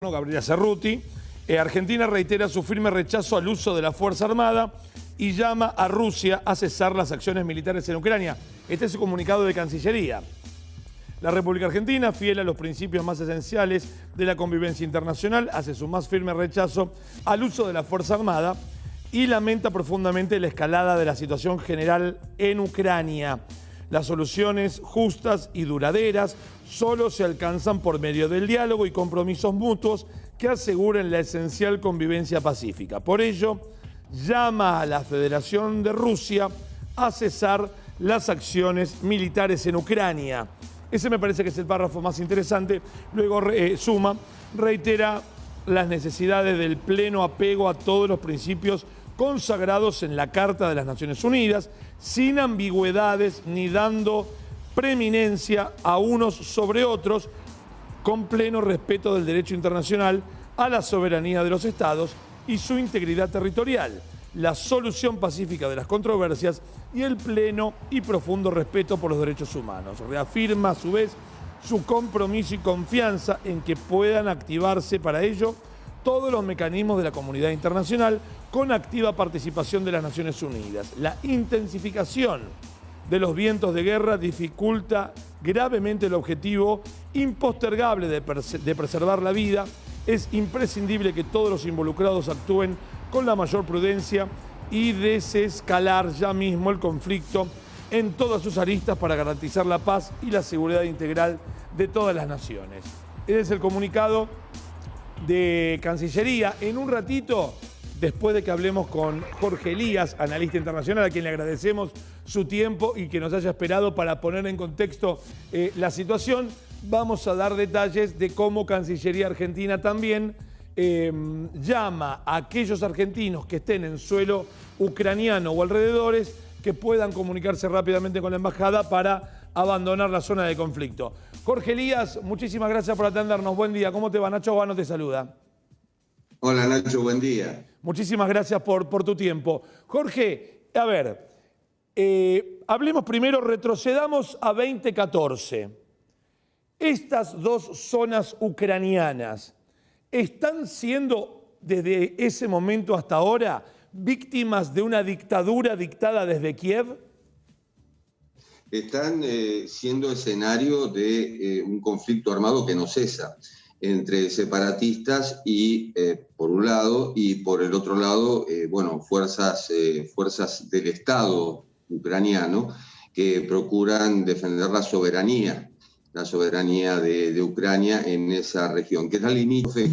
Gabriela Cerruti. Argentina reitera su firme rechazo al uso de la Fuerza Armada y llama a Rusia a cesar las acciones militares en Ucrania. Este es su comunicado de Cancillería. La República Argentina, fiel a los principios más esenciales de la convivencia internacional, hace su más firme rechazo al uso de la Fuerza Armada y lamenta profundamente la escalada de la situación general en Ucrania. Las soluciones justas y duraderas solo se alcanzan por medio del diálogo y compromisos mutuos que aseguren la esencial convivencia pacífica. Por ello, llama a la Federación de Rusia a cesar las acciones militares en Ucrania. Ese me parece que es el párrafo más interesante. Luego reitera las necesidades del pleno apego a todos los principios consagrados en la Carta de las Naciones Unidas, sin ambigüedades ni dando preeminencia a unos sobre otros, con pleno respeto del derecho internacional, a la soberanía de los estados y su integridad territorial, la solución pacífica de las controversias y el pleno y profundo respeto por los derechos humanos. Reafirma a su vez su compromiso y confianza en que puedan activarse para ello todos los mecanismos de la comunidad internacional con activa participación de las Naciones Unidas. La intensificación de los vientos de guerra dificulta gravemente el objetivo impostergable de preservar la vida. Es imprescindible que todos los involucrados actúen con la mayor prudencia y desescalar ya mismo el conflicto en todas sus aristas para garantizar la paz y la seguridad integral de todas las naciones. Ese es el comunicado de Cancillería. En un ratito, después de que hablemos con Jorge Elías, analista internacional, a quien le agradecemos su tiempo y que nos haya esperado para poner en contexto la situación, vamos a dar detalles de cómo Cancillería Argentina también llama a aquellos argentinos que estén en suelo ucraniano o alrededores que puedan comunicarse rápidamente con la embajada para abandonar la zona de conflicto. Jorge Elías, muchísimas gracias por atendernos. Buen día. ¿Cómo te va? Nacho Vano te saluda. Hola Nacho, buen día. Muchísimas gracias por tu tiempo. Jorge, a ver, hablemos primero, retrocedamos a 2014. Estas dos zonas ucranianas están siendo desde ese momento hasta ahora víctimas de una dictadura dictada desde Kiev. Están siendo escenario de un conflicto armado que no cesa entre separatistas y por un lado, y por el otro lado, fuerzas del Estado ucraniano que procuran defender la soberanía de Ucrania en esa región, que es la limítrofe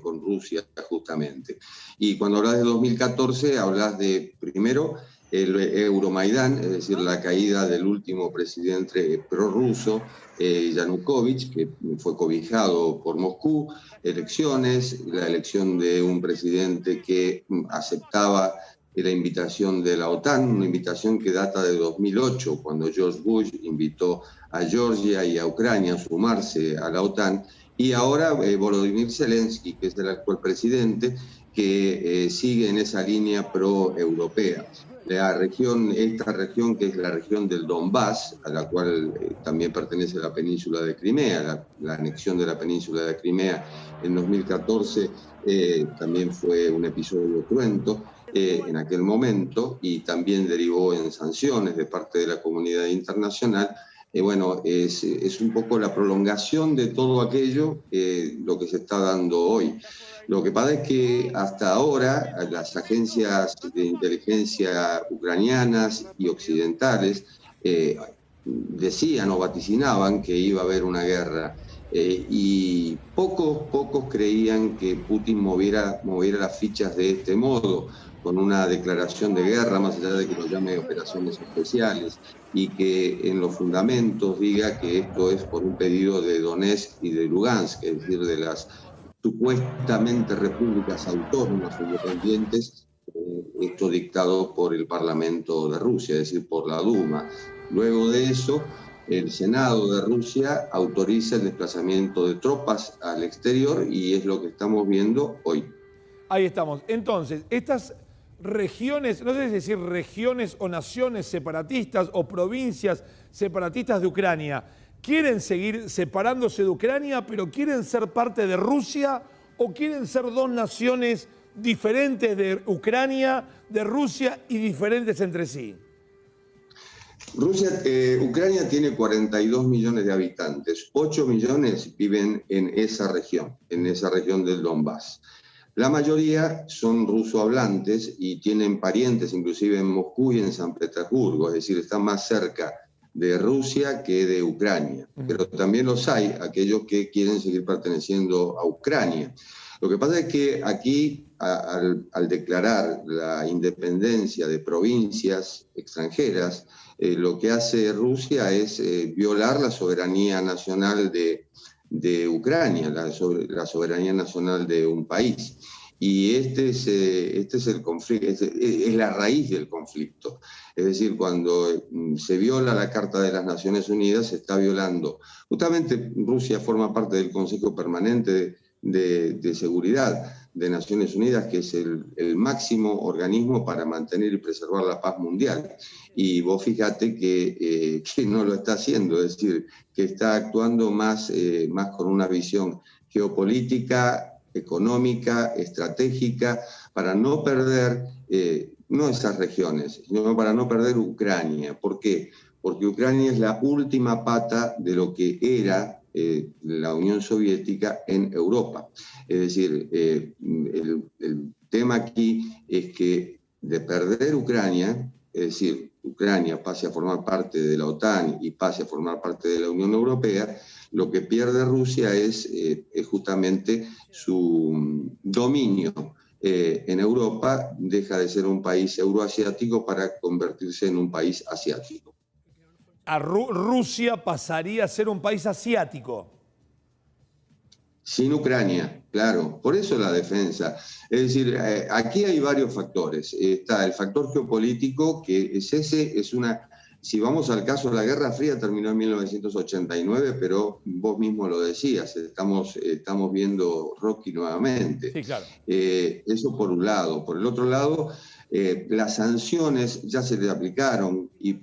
con Rusia justamente. Y cuando hablas de 2014, hablas de, primero, el Euromaidán, es decir, la caída del último presidente prorruso, Yanukovych, que fue cobijado por Moscú, elecciones, la elección de un presidente que aceptaba la invitación de la OTAN, una invitación que data de 2008, cuando George Bush invitó a Georgia y a Ucrania a sumarse a la OTAN, y ahora Volodymyr Zelensky, que es el actual presidente, que sigue en esa línea pro-europea. Esta región, que es la región del Donbass, a la cual también pertenece la península de Crimea, la anexión de la península de Crimea en 2014 también fue un episodio cruento en aquel momento y también derivó en sanciones de parte de la comunidad internacional. Es un poco la prolongación de todo aquello lo que se está dando hoy. Lo que pasa es que hasta ahora las agencias de inteligencia ucranianas y occidentales decían o vaticinaban que iba a haber una guerra y pocos creían que Putin moviera las fichas de este modo, con una declaración de guerra, más allá de que lo llame operaciones especiales, y que en los fundamentos diga que esto es por un pedido de Donetsk y de Lugansk, es decir, de las supuestamente repúblicas autónomas o independientes, esto dictado por el Parlamento de Rusia, es decir, por la Duma. Luego de eso, el Senado de Rusia autoriza el desplazamiento de tropas al exterior y es lo que estamos viendo hoy. Ahí estamos. Entonces, estas regiones, no sé si decir regiones o naciones separatistas o provincias separatistas de Ucrania, ¿Quieren seguir separándose de Ucrania, pero quieren ser parte de Rusia o quieren ser dos naciones diferentes de Ucrania, de Rusia y diferentes entre sí? Ucrania tiene 42 millones de habitantes, 8 millones viven en esa región del Donbass. La mayoría son rusohablantes y tienen parientes inclusive en Moscú y en San Petersburgo, es decir, están más cerca de Rusia que de Ucrania. Pero también los hay, aquellos que quieren seguir perteneciendo a Ucrania. Lo que pasa es que aquí, al declarar la independencia de provincias extranjeras, lo que hace Rusia es violar la soberanía nacional de Ucrania, la soberanía nacional de un país. Y este es el conflicto, es la raíz del conflicto. Es decir, cuando se viola la Carta de las Naciones Unidas, se está violando. Justamente Rusia forma parte del Consejo Permanente de Seguridad de Naciones Unidas, que es el máximo organismo para mantener y preservar la paz mundial. Y vos fíjate que no lo está haciendo, es decir, que está actuando más con una visión geopolítica, económica, estratégica, para no perder, no esas regiones, sino para no perder Ucrania. ¿Por qué? Porque Ucrania es la última pata de lo que era la Unión Soviética en Europa. Es decir, el tema aquí es que de perder Ucrania, es decir, Ucrania pase a formar parte de la OTAN y pase a formar parte de la Unión Europea, lo que pierde Rusia es justamente su dominio en Europa, deja de ser un país euroasiático para convertirse en un país asiático. Rusia pasaría a ser un país asiático. Sin Ucrania, claro, por eso la defensa. Es decir, aquí hay varios factores. Está el factor geopolítico, que si vamos al caso, la Guerra Fría terminó en 1989, pero vos mismo lo decías, estamos viendo Rocky nuevamente. Sí, claro. Eso por un lado. Por el otro lado, las sanciones ya se le aplicaron y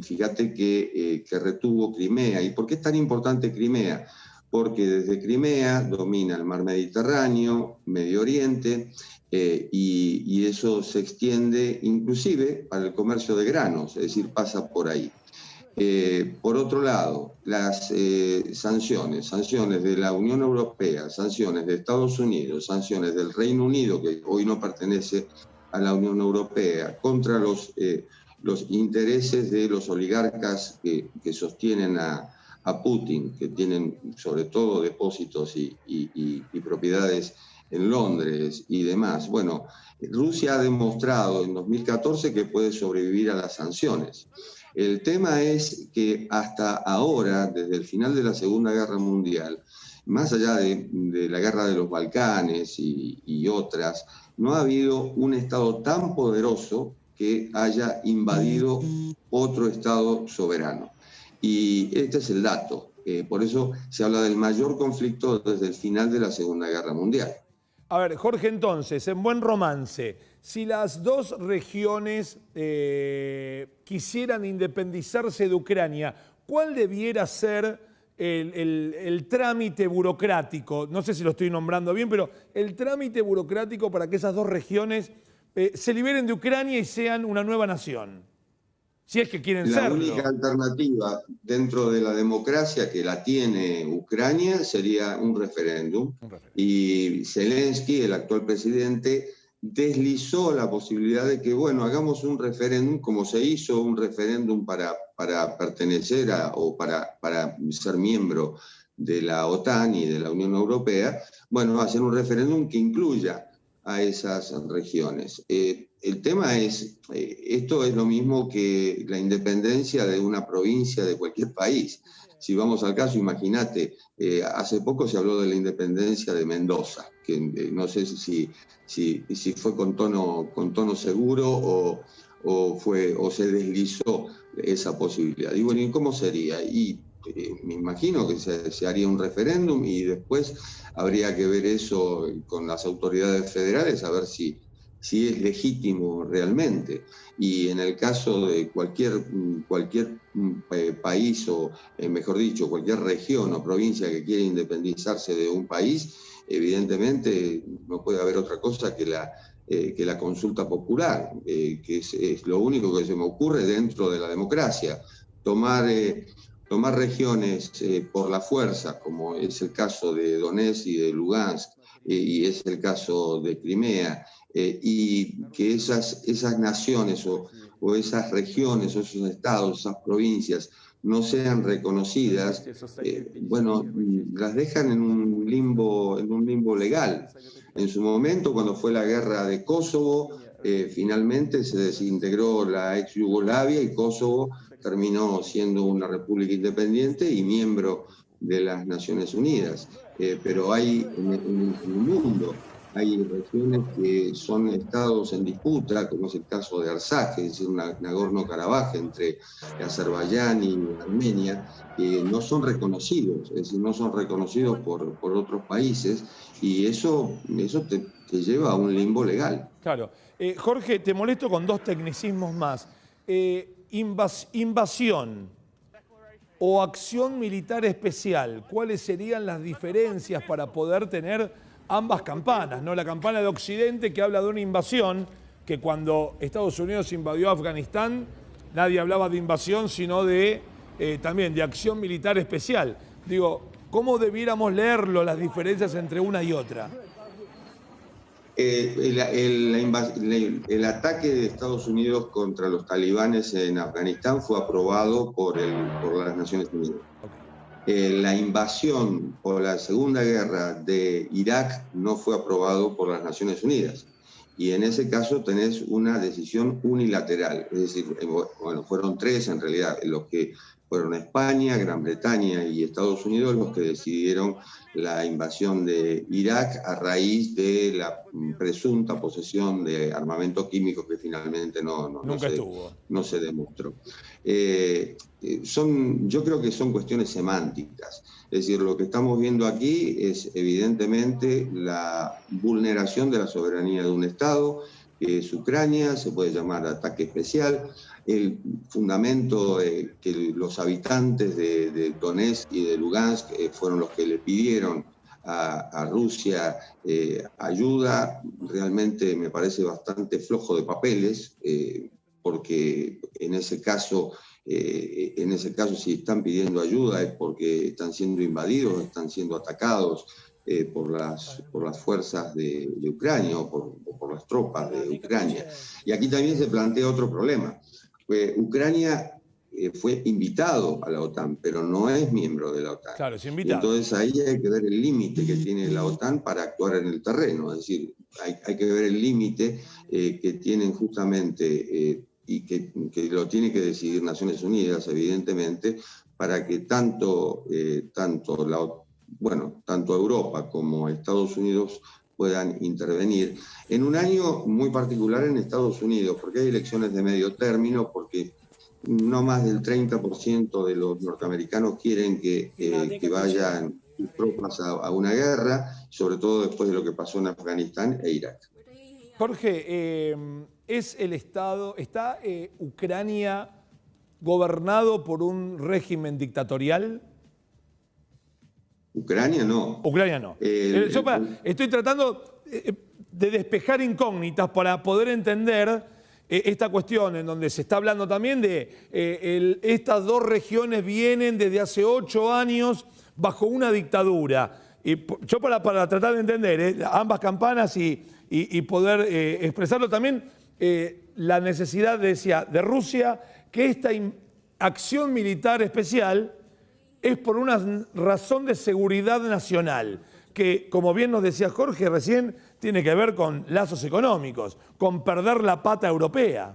fíjate que retuvo Crimea. ¿Y por qué es tan importante Crimea? Porque desde Crimea domina el mar Mediterráneo, Medio Oriente, y eso se extiende inclusive para el comercio de granos, es decir, pasa por ahí. Por otro lado, las sanciones de la Unión Europea, sanciones de Estados Unidos, sanciones del Reino Unido, que hoy no pertenece a la Unión Europea, contra los intereses de los oligarcas que sostienen a Putin, que tienen sobre todo depósitos y propiedades en Londres y demás. Bueno, Rusia ha demostrado en 2014 que puede sobrevivir a las sanciones. El tema es que hasta ahora, desde el final de la Segunda Guerra Mundial, más allá de la guerra de los Balcanes y otras, no ha habido un Estado tan poderoso que haya invadido otro Estado soberano. Y este es el dato. Por eso se habla del mayor conflicto desde el final de la Segunda Guerra Mundial. A ver, Jorge, entonces, en buen romance, si las dos regiones quisieran independizarse de Ucrania, ¿cuál debiera ser el trámite burocrático? No sé si lo estoy nombrando bien, pero el trámite burocrático para que esas dos regiones se liberen de Ucrania y sean una nueva nación. Si es que quieren serlo. La única alternativa dentro de la democracia que la tiene Ucrania sería un referéndum. Y Zelensky, el actual presidente, deslizó la posibilidad de que, bueno, hagamos un referéndum, como se hizo un referéndum para pertenecer o para ser miembro de la OTAN y de la Unión Europea, bueno, hacer un referéndum que incluya a esas regiones. El tema es, esto es lo mismo que la independencia de una provincia de cualquier país. Si vamos al caso, imagínate, hace poco se habló de la independencia de Mendoza, que no sé si fue con tono seguro o se deslizó esa posibilidad. Y bueno, ¿y cómo sería? Y me imagino que se haría un referéndum y después habría que ver eso con las autoridades federales, a ver si si es legítimo realmente. Y en el caso de cualquier país, o mejor dicho, cualquier región o provincia que quiera independizarse de un país, evidentemente no puede haber otra cosa que la consulta popular, que es lo único que se me ocurre dentro de la democracia. Tomar regiones por la fuerza, como es el caso de Donetsk y de Lugansk, y es el caso de Crimea, y que esas naciones o esas regiones o esos estados, esas provincias no sean reconocidas, bueno, las dejan en un limbo legal. En su momento, cuando fue la guerra de Kosovo, finalmente se desintegró la ex Yugoslavia y Kosovo terminó siendo una república independiente y miembro de las Naciones Unidas. Pero hay en el mundo, hay regiones que son estados en disputa, como es el caso de Artsaj, es decir, Nagorno-Karabaj, entre Azerbaiyán y Armenia, que no son reconocidos, es decir, no son reconocidos por otros países, y eso te lleva a un limbo legal. Claro. Jorge, te molesto con dos tecnicismos más. Invasión o acción militar especial, ¿cuáles serían las diferencias para poder tener ambas campanas, ¿no? La campana de Occidente, que habla de una invasión, que cuando Estados Unidos invadió Afganistán, nadie hablaba de invasión, sino de también de acción militar especial. Digo, ¿cómo debiéramos leerlo, las diferencias entre una y otra? El ataque de Estados Unidos contra los talibanes en Afganistán fue aprobado por las Naciones Unidas. La invasión o la Segunda Guerra de Irak no fue aprobado por las Naciones Unidas. Y en ese caso tenés una decisión unilateral. Es decir, bueno, fueron tres en realidad, los que fueron España, Gran Bretaña y Estados Unidos los que decidieron la invasión de Irak a raíz de la presunta posesión de armamento químico que finalmente no se demostró. Yo creo que son cuestiones semánticas. Es decir, lo que estamos viendo aquí es evidentemente la vulneración de la soberanía de un Estado, que es Ucrania, se puede llamar ataque especial. El fundamento que los habitantes de Donetsk y de Lugansk fueron los que le pidieron a Rusia ayuda, realmente me parece bastante flojo de papeles, porque en ese caso si están pidiendo ayuda es porque están siendo invadidos, están siendo atacados por las fuerzas de Ucrania o por las tropas de Ucrania. Y aquí también se plantea otro problema. Ucrania fue invitado a la OTAN, pero no es miembro de la OTAN. Claro, es invitado. Entonces ahí hay que ver el límite que tiene la OTAN para actuar en el terreno. Es decir, hay que ver el límite que tienen justamente y que lo tiene que decidir Naciones Unidas, evidentemente, para que tanto Europa como Estados Unidos puedan intervenir en un año muy particular en Estados Unidos, porque hay elecciones de medio término, porque no más del 30% de los norteamericanos quieren que vayan sus tropas a una guerra, sobre todo después de lo que pasó en Afganistán e Irak. Jorge, ¿está Ucrania gobernado por un régimen dictatorial? Ucrania no. Ucrania no. Estoy tratando de despejar incógnitas para poder entender esta cuestión en donde se está hablando también de estas dos regiones vienen desde hace 8 años bajo una dictadura. Y yo para tratar de entender ambas campanas y poder expresarlo también, la necesidad, de Rusia, que esta acción militar especial es por una razón de seguridad nacional, que, como bien nos decía Jorge recién, tiene que ver con lazos económicos, con perder la pata europea.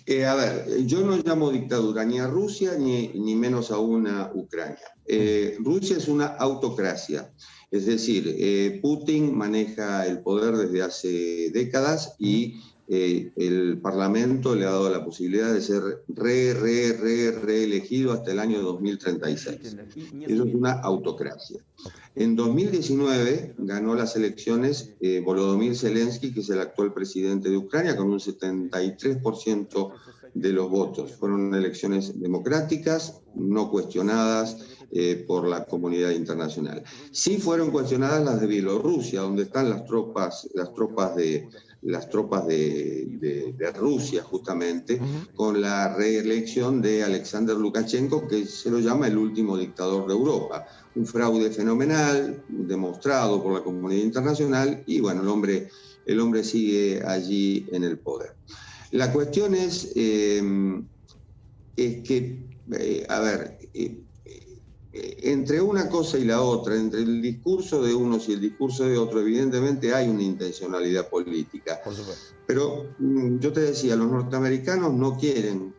A ver, yo no llamo dictadura ni a Rusia ni menos aún a Ucrania. Rusia es una autocracia, es decir, Putin maneja el poder desde hace décadas y el Parlamento le ha dado la posibilidad de ser reelegido hasta el año 2036. Eso es una autocracia. En 2019 ganó las elecciones Volodymyr Zelensky, que es el actual presidente de Ucrania, con un 73% de los votos. Fueron elecciones democráticas, no cuestionadas por la comunidad internacional. Sí fueron cuestionadas las de Bielorrusia, donde están las tropas de Rusia, justamente, con la reelección de Alexander Lukashenko, que se lo llama el último dictador de Europa. Un fraude fenomenal, demostrado por la comunidad internacional, y bueno, el hombre sigue allí en el poder. La cuestión es que, entre una cosa y la otra, entre el discurso de unos y el discurso de otros, evidentemente hay una intencionalidad política. Por supuesto. Pero yo te decía, los norteamericanos no quieren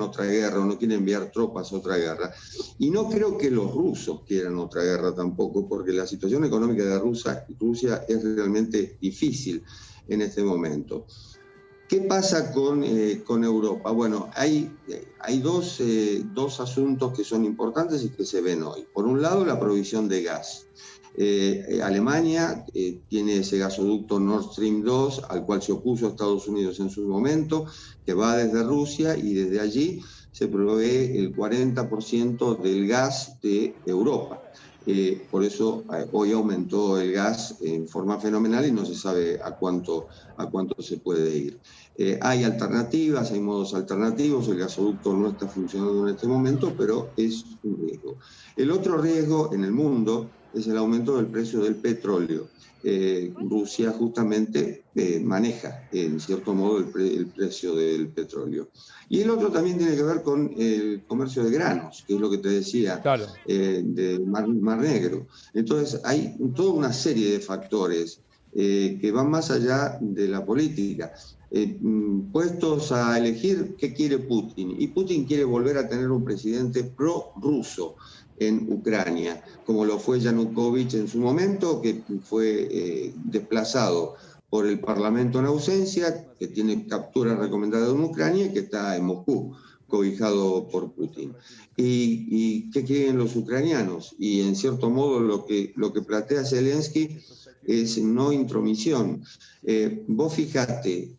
otra guerra, no quieren enviar tropas a otra guerra. Y no creo que los rusos quieran otra guerra tampoco, porque la situación económica de Rusia es realmente difícil en este momento. ¿Qué pasa con Europa? Bueno, hay dos asuntos que son importantes y que se ven hoy. Por un lado, la provisión de gas. Alemania tiene ese gasoducto Nord Stream 2, al cual se opuso Estados Unidos en su momento, que va desde Rusia, y desde allí se provee el 40% del gas de Europa. Por eso hoy aumentó el gas en forma fenomenal y no se sabe a cuánto se puede ir. Hay alternativas, hay modos alternativos, el gasoducto no está funcionando en este momento, pero es un riesgo. El otro riesgo en el mundo es el aumento del precio del petróleo. Rusia justamente maneja, en cierto modo, el precio del petróleo. Y el otro también tiene que ver con el comercio de granos, que es lo que te decía, claro, del Mar Negro. Entonces hay toda una serie de factores que van más allá de la política. Puestos a elegir qué quiere Putin. Y Putin quiere volver a tener un presidente pro-ruso en Ucrania, como lo fue Yanukovych en su momento, que fue desplazado por el Parlamento en ausencia, que tiene captura recomendada en Ucrania y que está en Moscú, cobijado por Putin. ¿Y qué quieren los ucranianos? Y en cierto modo lo que plantea Zelensky es no intromisión. Vos fijate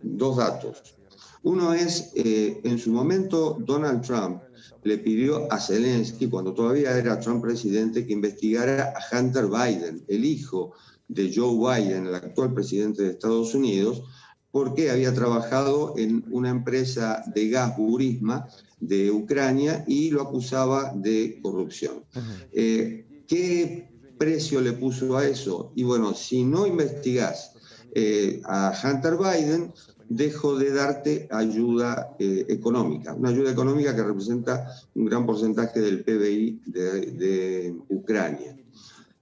dos datos. Uno es, en su momento, Donald Trump le pidió a Zelensky, cuando todavía era Trump presidente, que investigara a Hunter Biden, el hijo de Joe Biden, el actual presidente de Estados Unidos, porque había trabajado en una empresa de gas, Burisma, de Ucrania, y lo acusaba de corrupción. ¿Qué precio le puso a eso? Y bueno, si no investigás a Hunter Biden, dejo de darte ayuda económica, una ayuda económica que representa un gran porcentaje del PBI de Ucrania.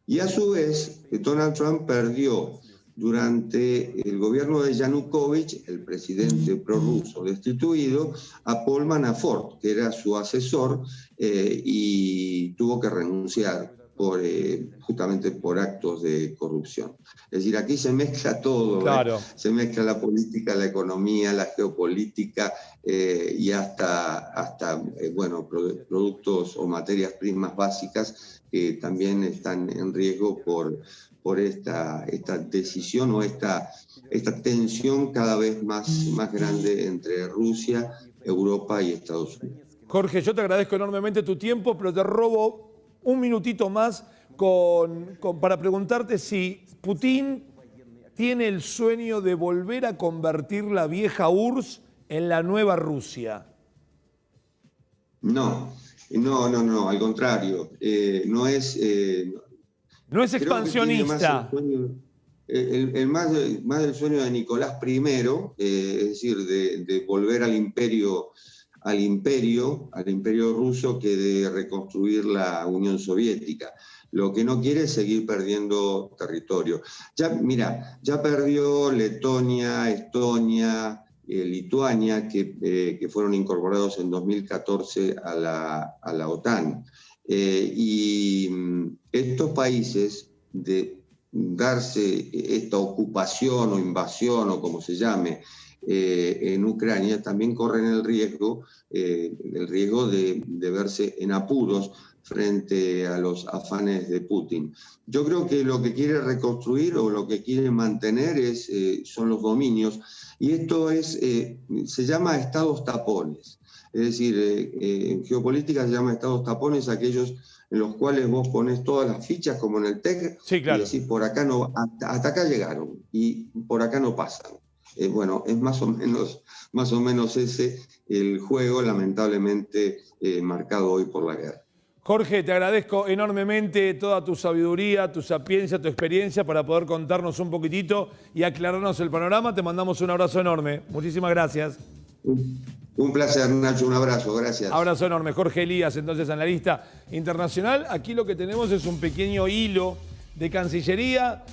Y a su vez, Donald Trump perdió durante el gobierno de Yanukovych, el presidente prorruso destituido, a Paul Manafort, que era su asesor, y tuvo que renunciar justamente por actos de corrupción. Es decir, aquí se mezcla todo, claro. Se mezcla la política, la economía, la geopolítica y hasta productos o materias primas básicas que también están en riesgo por esta decisión o esta tensión cada vez más grande entre Rusia, Europa y Estados Unidos. Jorge, yo te agradezco enormemente tu tiempo, pero te robo un minutito más para preguntarte si Putin tiene el sueño de volver a convertir la vieja URSS en la nueva Rusia. No, al contrario. No es expansionista. Más del sueño de Nicolás I, es decir, de volver al imperio ruso, que de reconstruir la Unión Soviética. Lo que no quiere es seguir perdiendo territorio. Ya perdió Letonia, Estonia, Lituania, que fueron incorporados en 2014 a la OTAN. Y estos países darse esta ocupación o invasión o como se llame en Ucrania, también corren el riesgo de verse en apuros frente a los afanes de Putin. Yo creo que lo que quiere reconstruir o lo que quiere mantener son los dominios, y esto se llama estados tapones. Es decir, en geopolítica se llama estados tapones aquellos en los cuales vos ponés todas las fichas como en el TEC, sí, claro, y decís, por acá no, hasta acá llegaron y por acá no pasan. Bueno, es más o menos ese el juego, lamentablemente marcado hoy por la guerra. Jorge, te agradezco enormemente toda tu sabiduría, tu sapiencia, tu experiencia para poder contarnos un poquitito y aclararnos el panorama. Te mandamos un abrazo enorme. Muchísimas gracias. Un placer, Nacho, un abrazo, gracias. Abrazo enorme. Jorge Elías, entonces analista internacional. Aquí lo que tenemos es un pequeño hilo de Cancillería